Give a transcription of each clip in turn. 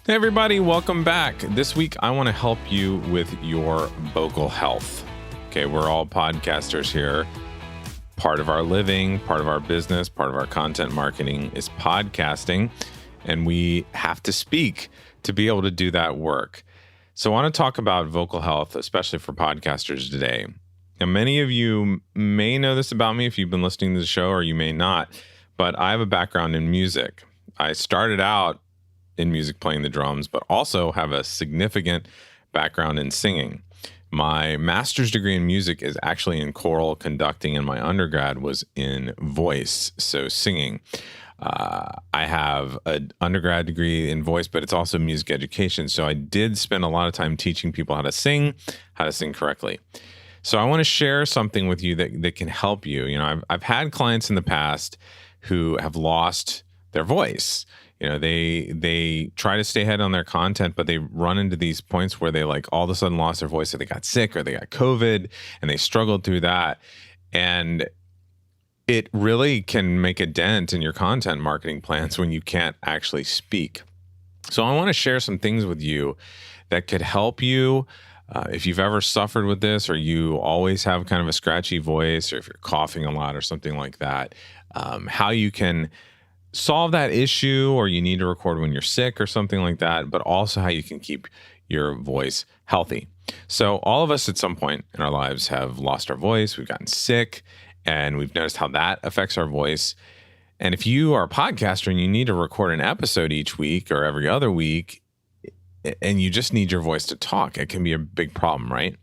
Hey everybody, welcome back. This week I want to help you with your vocal health. Okay, we're all podcasters here. Part of our living, part of our business, part of our content marketing is podcasting, and we have to speak to be able to do that work. So I want to talk about vocal health, especially for podcasters today. Now, many of you may know this about me if you've been listening to the show, or you may not, but I have a background in music. I started out in music playing the drums, but also have a significant background in singing. My master's degree in music is actually in choral conducting, and my undergrad was in voice, so singing. I have an undergrad degree in voice, but it's also music education. So I did spend a lot of time teaching people how to sing correctly. So I want to share something with you that can help you. You know, I've had clients in the past who have lost their voice. You know, they try to stay ahead on their content, but they run into these points where they like all of a sudden lost their voice, or they got sick, or they got COVID, and they struggled through that. And it really can make a dent in your content marketing plans when you can't actually speak. So I want to share some things with you that could help you if you've ever suffered with this, or you always have kind of a scratchy voice, or if you're coughing a lot or something like that, how you can solve that issue, or you need to record when you're sick or something like that, but also how you can keep your voice healthy. So all of us at some point in our lives have lost our voice, we've gotten sick, and we've noticed how that affects our voice. And if you are a podcaster and you need to record an episode each week or every other week, and you just need your voice to talk, it can be a big problem, right?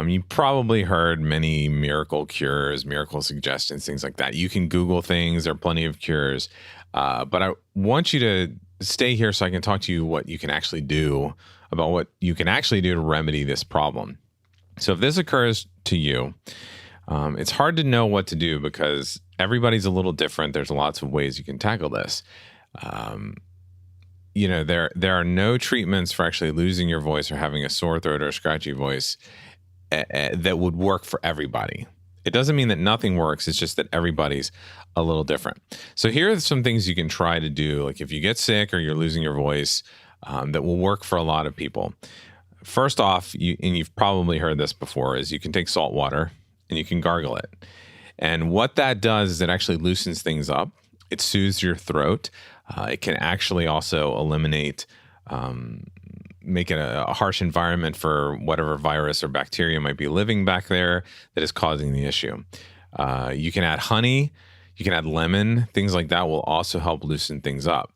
You probably heard many miracle cures, miracle suggestions, things like that. You can Google things. There are plenty of cures. But I want you to stay here so I can talk to you what you can actually do about what you can actually do to remedy this problem. So if this occurs to you, it's hard to know what to do because everybody's a little different. There's lots of ways you can tackle this. You know, there are no treatments for actually losing your voice or having a sore throat or a scratchy voice that would work for everybody. It doesn't mean that nothing works. It's just that everybody's a little different. So here are some things you can try to do. Like if you get sick or you're losing your voice, that will work for a lot of people. First off, and you've probably heard this before, is you can take salt water and you can gargle it. And what that does is it actually loosens things up. It soothes your throat. It can actually also eliminate make it a harsh environment for whatever virus or bacteria might be living back there that is causing the issue. You can add honey, you can add lemon, things like that will also help loosen things up.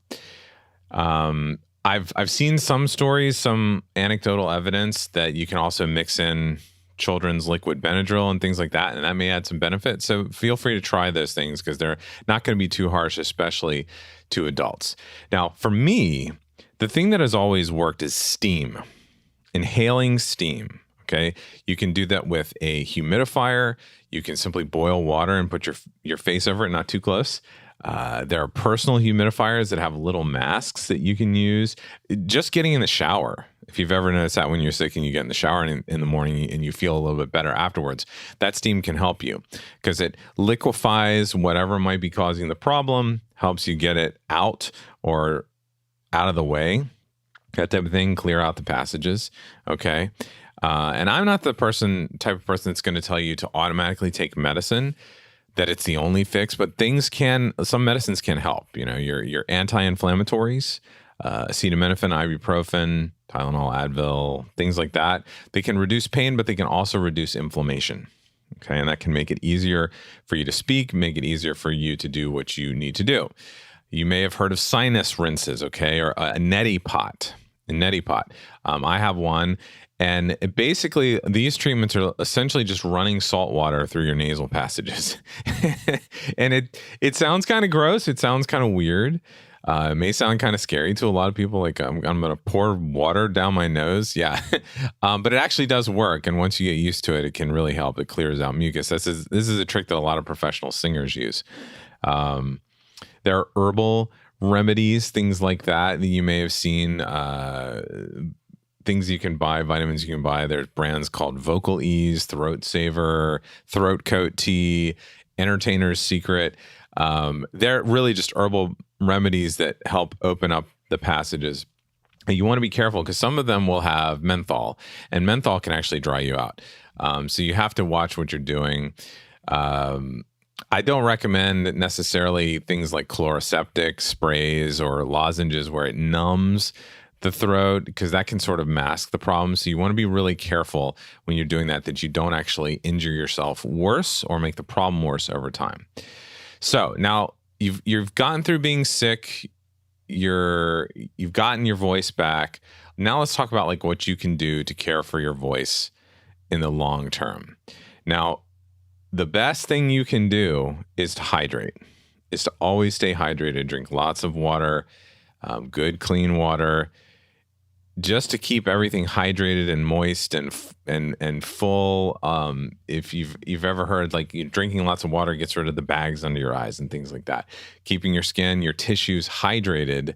I've seen some stories, some anecdotal evidence that you can also mix in children's liquid Benadryl and things like that, and that may add some benefit. So feel free to try those things because they're not going to be too harsh, especially to adults. Now, for me, the thing that has always worked is steam, inhaling steam. Okay. You can do that with a humidifier. You can simply boil water and put your face over it, not too close. There are personal humidifiers that have little masks that you can use. Just getting in the shower. If you've ever noticed that when you're sick and you get in the shower in the morning and you feel a little bit better afterwards, that steam can help you because it liquefies whatever might be causing the problem, helps you get it out or out of the way, that type of thing, clear out the passages. Okay. And I'm not the type of person that's going to tell you to automatically take medicine, that it's the only fix, but some medicines can help. You know, your anti-inflammatories, acetaminophen, ibuprofen, Tylenol, Advil, things like that. They can reduce pain, but they can also reduce inflammation. Okay. And that can make it easier for you to speak, make it easier for you to do what you need to do. You may have heard of sinus rinses, okay, or a neti pot. I have one, and basically these treatments are essentially just running salt water through your nasal passages. And it sounds kind of gross. It sounds kind of weird. It may sound kind of scary to a lot of people, like I'm going to pour water down my nose. Yeah. But it actually does work. And once you get used to it, it can really help. It clears out mucus. This is a trick that a lot of professional singers use. There are herbal remedies, things like that you may have seen, things you can buy, vitamins you can buy. There's brands called Vocal Ease, Throat Saver, Throat Coat Tea, Entertainer's Secret. They're really just herbal remedies that help open up the passages. You want to be careful because some of them will have menthol, and menthol can actually dry you out. So you have to watch what you're doing. I don't recommend necessarily things like chloroseptic sprays or lozenges where it numbs the throat, because that can sort of mask the problem. So you want to be really careful when you're doing that you don't actually injure yourself worse or make the problem worse over time. So now you've gotten through being sick. You've gotten your voice back. Now let's talk about like what you can do to care for your voice in the long term. Now, the best thing you can do is to hydrate, is to always stay hydrated, drink lots of water, good clean water, just to keep everything hydrated and moist and full. If you've ever heard like drinking lots of water gets rid of the bags under your eyes and things like that. Keeping your skin, your tissues hydrated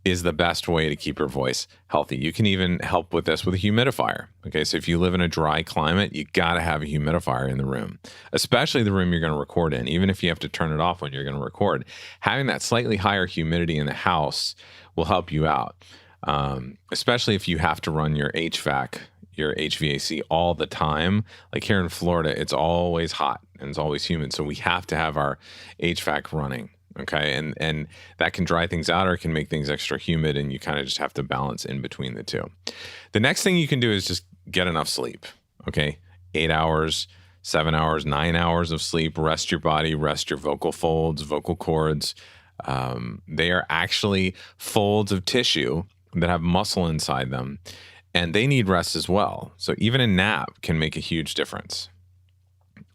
is the best way to keep your voice healthy. You can even help with this with a humidifier. Okay, so if you live in a dry climate, you got to have a humidifier in the room, especially the room you're going to record in. Even if you have to turn it off when you're going to record, having that slightly higher humidity in the house will help you out. Especially if you have to run your HVAC, your HVAC all the time. Like here in Florida, it's always hot and it's always humid. So we have to have our HVAC running. Okay. And that can dry things out or it can make things extra humid, and you kind of just have to balance in between the two. The next thing you can do is just get enough sleep. Okay. 8 hours, 7 hours, 9 hours of sleep. Rest your body, rest your vocal folds, vocal cords. They are actually folds of tissue that have muscle inside them, and they need rest as well. So even a nap can make a huge difference.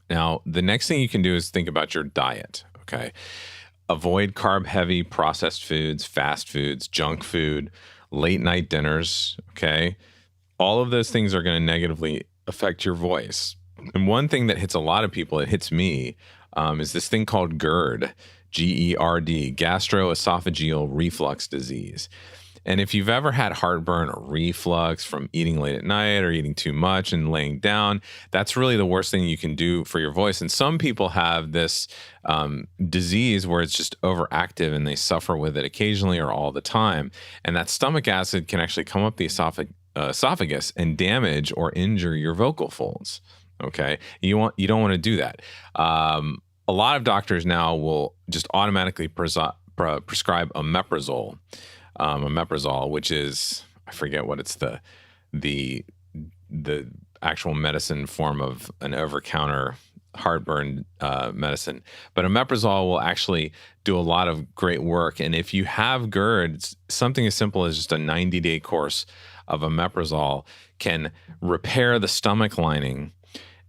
Now, the next thing you can do is think about your diet, okay? Avoid carb-heavy processed foods, fast foods, junk food, late-night dinners, okay? All of those things are going to negatively affect your voice. And one thing that hits a lot of people, it hits me, is this thing called GERD, GERD, gastroesophageal reflux disease. And if you've ever had heartburn or reflux from eating late at night or eating too much and laying down, that's really the worst thing you can do for your voice. And some people have this disease where it's just overactive and they suffer with it occasionally or all the time. And that stomach acid can actually come up the esophagus and damage or injure your vocal folds. Okay, you don't want to do that. A lot of doctors now will just automatically prescribe omeprazole. Omeprazole, which is, I forget what it's the actual medicine form of an over-counter heartburn medicine. But omeprazole will actually do a lot of great work. And if you have GERD, something as simple as just a 90-day course of omeprazole can repair the stomach lining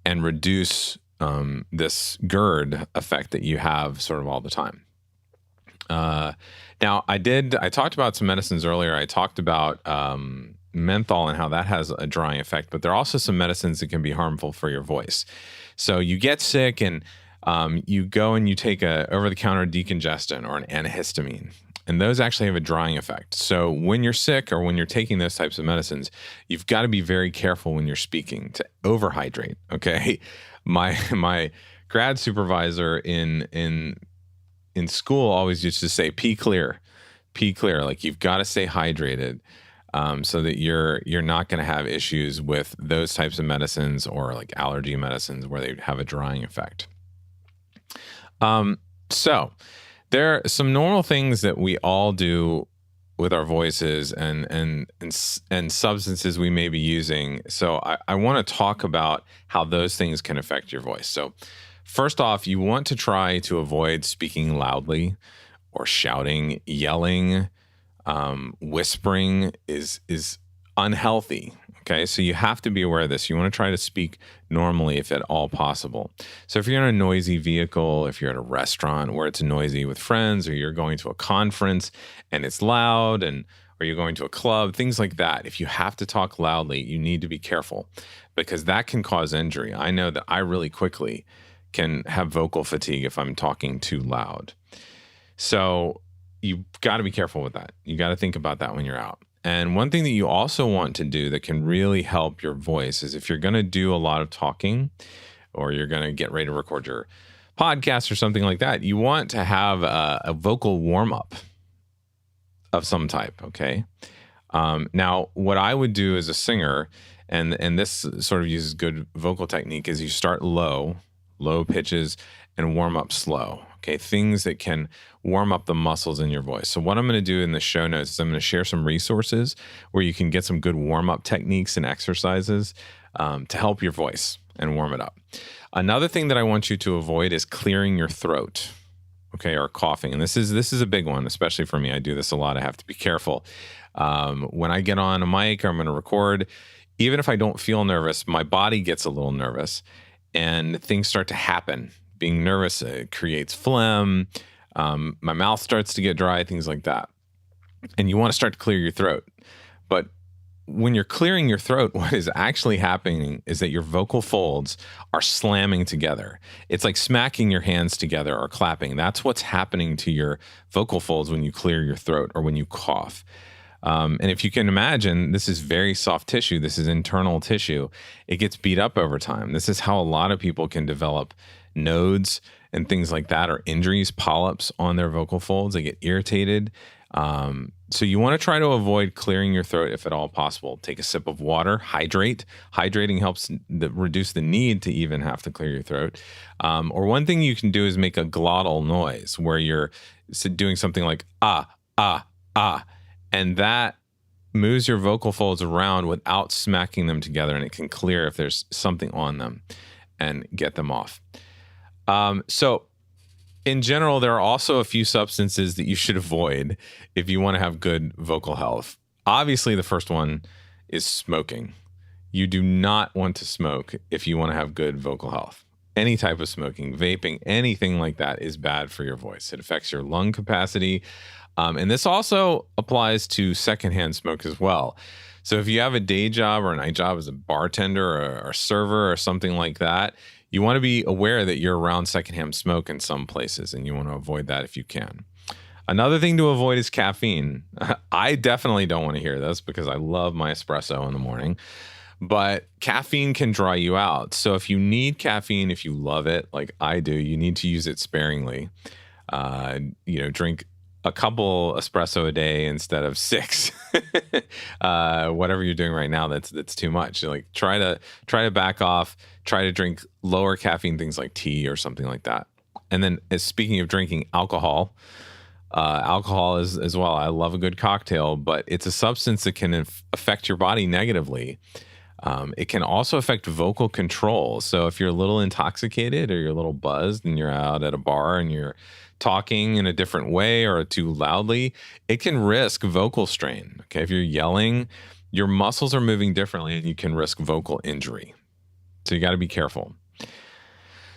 and reduce this GERD effect that you have sort of all the time. Now, I talked about some medicines earlier. I talked about menthol and how that has a drying effect, but there are also some medicines that can be harmful for your voice. So you get sick and you go and you take a over-the-counter decongestant or an antihistamine, and those actually have a drying effect. So when you're sick or when you're taking those types of medicines, you've got to be very careful when you're speaking to overhydrate, okay? My grad supervisor in school always used to say, pee clear. Like you've got to stay hydrated so that you're not going to have issues with those types of medicines or like allergy medicines where they have a drying effect. So there are some normal things that we all do with our voices and substances we may be using. So I want to talk about how those things can affect your voice. So first off, you want to try to avoid speaking loudly or shouting. Yelling, whispering is unhealthy. Okay, so you have to be aware of this. You want to try to speak normally if at all possible. So if you're in a noisy vehicle, if you're at a restaurant where it's noisy with friends, or you're going to a conference and it's loud, or you're going to a club, things like that, if you have to talk loudly, you need to be careful because that can cause injury. I know that I really quickly can have vocal fatigue if I'm talking too loud. So you've got to be careful with that. You got to think about that when you're out. And one thing that you also want to do that can really help your voice is if you're going to do a lot of talking or you're going to get ready to record your podcast or something like that, you want to have a vocal warm-up of some type, okay? Now, what I would do as a singer, and this sort of uses good vocal technique, is you start low pitches, and warm up slow. Okay, things that can warm up the muscles in your voice. So what I'm going to do in the show notes is I'm going to share some resources where you can get some good warm up techniques and exercises to help your voice and warm it up. Another thing that I want you to avoid is clearing your throat. Okay, or coughing. And this is a big one, especially for me. I do this a lot. I have to be careful. When I get on a mic or I'm going to record, even if I don't feel nervous, my body gets a little nervous and things start to happen. Being nervous creates phlegm. My mouth starts to get dry, things like that. And you want to start to clear your throat. But when you're clearing your throat, what is actually happening is that your vocal folds are slamming together. It's like smacking your hands together or clapping. That's what's happening to your vocal folds when you clear your throat or when you cough. And if you can imagine, this is very soft tissue. This is internal tissue. It gets beat up over time. This is how a lot of people can develop nodes and things like that, or injuries, polyps on their vocal folds. They get irritated. So you want to try to avoid clearing your throat if at all possible. Take a sip of water, hydrate. Hydrating helps reduce the need to even have to clear your throat. Or one thing you can do is make a glottal noise where you're doing something like ah, ah, ah. And that moves your vocal folds around without smacking them together, and it can clear if there's something on them and get them off. So in general, there are also a few substances that you should avoid if you want to have good vocal health. Obviously, the first one is smoking. You do not want to smoke if you want to have good vocal health. Any type of smoking, vaping, anything like that is bad for your voice. It affects your lung capacity. And this also applies to secondhand smoke as well. So if you have a day job or a night job as a bartender or a server or something like that, you want to be aware that you're around secondhand smoke in some places, and you want to avoid that if you can. Another thing to avoid is caffeine. I definitely don't want to hear this because I love my espresso in the morning, but caffeine can dry you out. So if you need caffeine, if you love it like I do, you need to use it sparingly. Drink a couple espresso a day instead of 6. Whatever you're doing right now, that's too much. Like try to back off. Try to drink lower caffeine things like tea or something like that. And then, speaking of drinking alcohol, alcohol is as well. I love a good cocktail, but it's a substance that can affect your body negatively. It can also affect vocal control. So if you're a little intoxicated or you're a little buzzed and you're out at a bar and you're talking in a different way or too loudly, it can risk vocal strain. Okay, if you're yelling, your muscles are moving differently and you can risk vocal injury. So you got to be careful.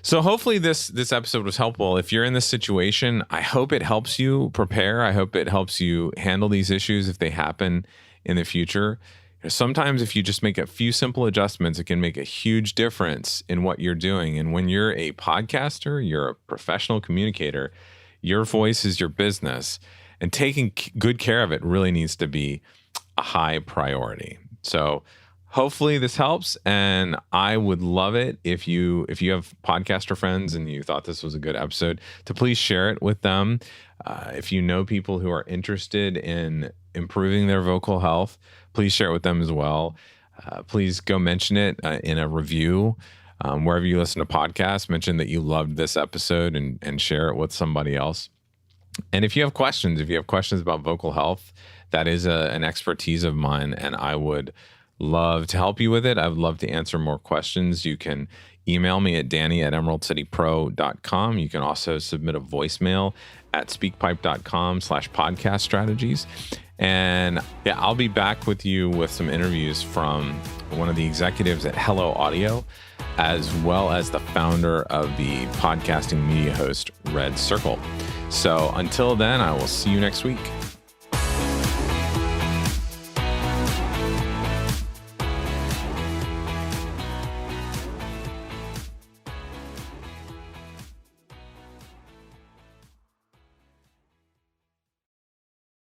So hopefully this episode was helpful. If you're in this situation, I hope it helps you prepare. I hope it helps you handle these issues if they happen in the future. Sometimes if you just make a few simple adjustments, it can make a huge difference in what you're doing. And when you're a podcaster, you're a professional communicator, your voice is your business, and taking good care of it really needs to be a high priority. So hopefully this helps, and I would love it if you have podcaster friends and you thought this was a good episode, to please share it with them. If you know people who are interested in improving their vocal health, please share it with them as well. Please go mention it in a review. Wherever you listen to podcasts, mention that you loved this episode and share it with somebody else. And if you have questions about vocal health, that is an expertise of mine, and I would love to help you with it. I would love to answer more questions. You can email me at danny@emeraldcitypro.com. You can also submit a voicemail at speakpipe.com/podcast strategies. And yeah, I'll be back with you with some interviews from one of the executives at Hello Audio, as well as the founder of the podcasting media host, Red Circle. So until then, I will see you next week.